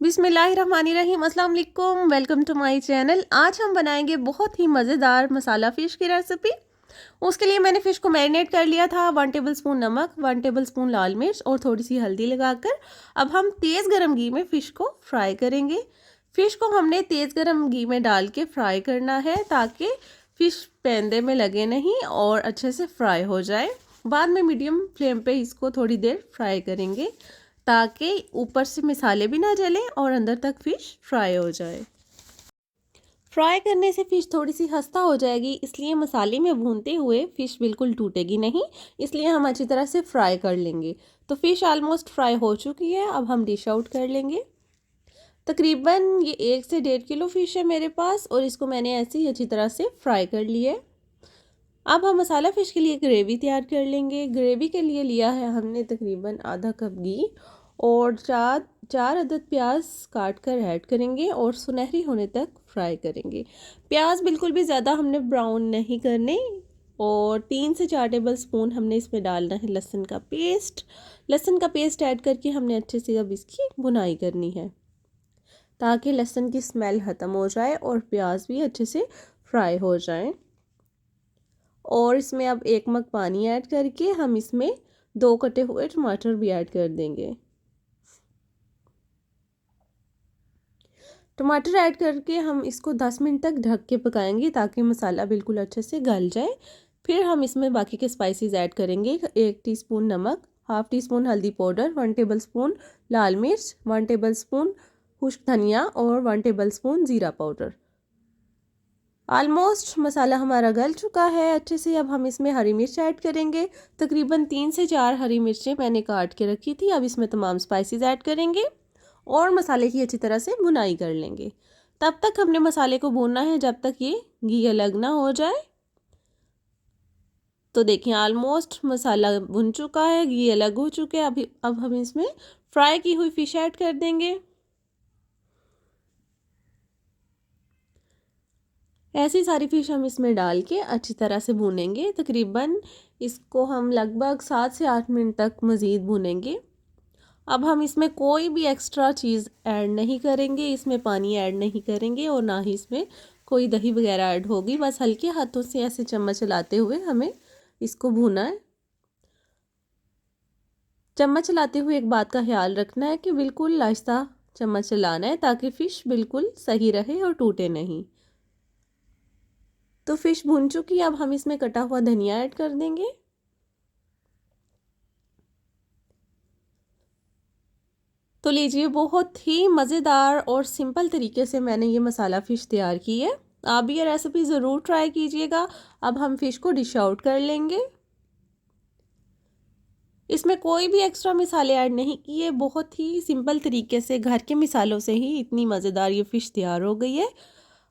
बिस्मिल्लाहिर्रहमानिर्रहीम, अस्सलाम वालेकुम। Welcome to my channel. आज हम बनाएंगे बहुत ही मज़ेदार मसाला फ़िश की रेसिपी। उसके लिए मैंने फ़िश को मैरिनेट कर लिया था। 1 टेबलस्पून नमक, 1 टेबलस्पून लाल मिर्च और थोड़ी सी हल्दी लगाकर अब हम तेज़ गरम घी में फ़िश को फ्राई करेंगे। फ़िश को हमने तेज़ गरम घी में डाल के फ्राई करना है ताकि फ़िश पैंदे में लगे नहीं और अच्छे से फ्राई हो जाए। बाद में मीडियम फ्लेम पे इसको थोड़ी देर फ्राई करेंगे ताकि ऊपर से मसाले भी ना जलें और अंदर तक फ़िश फ्राई हो जाए। फ्राई करने से फ़िश थोड़ी सी खस्ता हो जाएगी, इसलिए मसाले में भूनते हुए फ़िश बिल्कुल टूटेगी नहीं, इसलिए हम अच्छी तरह से फ्राई कर लेंगे। तो फ़िश ऑलमोस्ट फ्राई हो चुकी है, अब हम डिश आउट कर लेंगे। तकरीबन ये 1 से 1.5 किलो फ़िश है मेरे पास और इसको मैंने ऐसे ही अच्छी तरह से फ्राई कर लिया है। अब हम मसाला फ़िश के लिए ग्रेवी तैयार कर लेंगे। ग्रेवी के लिए लिया है हमने तकरीबन आधा कप घी और चार अदद प्याज काट कर ऐड करेंगे और सुनहरी होने तक फ्राई करेंगे। प्याज बिल्कुल भी ज़्यादा हमने ब्राउन नहीं करने और 3 से 4 टेबल स्पून हमने इसमें डालना है लहसुन का पेस्ट। लहसुन का पेस्ट ऐड करके हमने अच्छे से अब इसकी भुनाई करनी है ताकि लहसुन की स्मेल ख़त्म हो जाए और प्याज भी अच्छे से फ्राई हो जाए। और इसमें अब 1 मग पानी ऐड करके हम इसमें 2 कटे हुए टमाटर भी ऐड कर देंगे। टमाटर ऐड करके हम इसको 10 मिनट तक ढक के पकाएंगे ताकि मसाला बिल्कुल अच्छे से गल जाए। फिर हम इसमें बाकी के स्पाइसेस ऐड करेंगे। 1 टीस्पून नमक, हाफ टी स्पून हल्दी पाउडर, 1 टेबल स्पून लाल मिर्च, 1 टेबल स्पून खुश्क धनिया और 1 टेबल स्पून ज़ीरा पाउडर। ऑलमोस्ट मसाला हमारा गल चुका है अच्छे से। अब हम इसमें हरी मिर्च ऐड करेंगे। तकरीबन 3 से 4 हरी मिर्चें मैंने काट के रखी थी। अब इसमें तमाम स्पाइसेस ऐड करेंगे और मसाले की अच्छी तरह से भुनाई कर लेंगे। तब तक हमने मसाले को भूनना है जब तक ये घी अलग ना हो जाए। तो देखिए ऑलमोस्ट मसाला भुन चुका है, घी अलग हो चुके हैं। अब हम इसमें फ्राई की हुई फ़िश ऐड कर देंगे। ऐसी सारी फ़िश हम इसमें डाल के अच्छी तरह से भूनेंगे। तकरीबन इसको हम लगभग 7 से 8 मिनट तक मज़ीद भूनेंगे। अब हम इसमें कोई भी एक्स्ट्रा चीज़ ऐड नहीं करेंगे, इसमें पानी ऐड नहीं करेंगे और ना ही इसमें कोई दही वगैरह ऐड होगी। बस हल्के हाथों से ऐसे चम्मच चलाते हुए हमें इसको भूना है। चम्मच चलाते हुए एक बात का ख्याल रखना है कि बिल्कुल आहिस्ता चम्मच चलाना है ताकि फ़िश बिल्कुल सही रहे और टूटे नहीं। तो फ़िश भून चुकी है, अब हम इसमें कटा हुआ धनिया ऐड कर देंगे। तो लीजिए बहुत ही मज़ेदार और सिंपल तरीके से मैंने ये मसाला फ़िश तैयार की है। आप भी ये रेसिपी ज़रूर ट्राई कीजिएगा। अब हम फ़िश को डिश आउट कर लेंगे। इसमें कोई भी एक्स्ट्रा मसाले ऐड नहीं किए, बहुत ही सिंपल तरीके से घर के मसालों से ही इतनी मज़ेदार ये फ़िश तैयार हो गई है।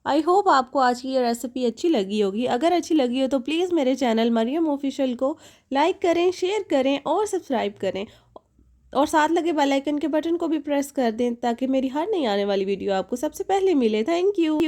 आई होप आपको आज की ये रेसिपी अच्छी लगी होगी। अगर अच्छी लगी हो तो प्लीज़ मेरे चैनल मरियम ऑफिशियल को लाइक करें, शेयर करें और सब्सक्राइब करें और साथ लगे बेल आइकन के बटन को भी प्रेस कर दें ताकि मेरी हर नई आने वाली वीडियो आपको सबसे पहले मिले। Thank you.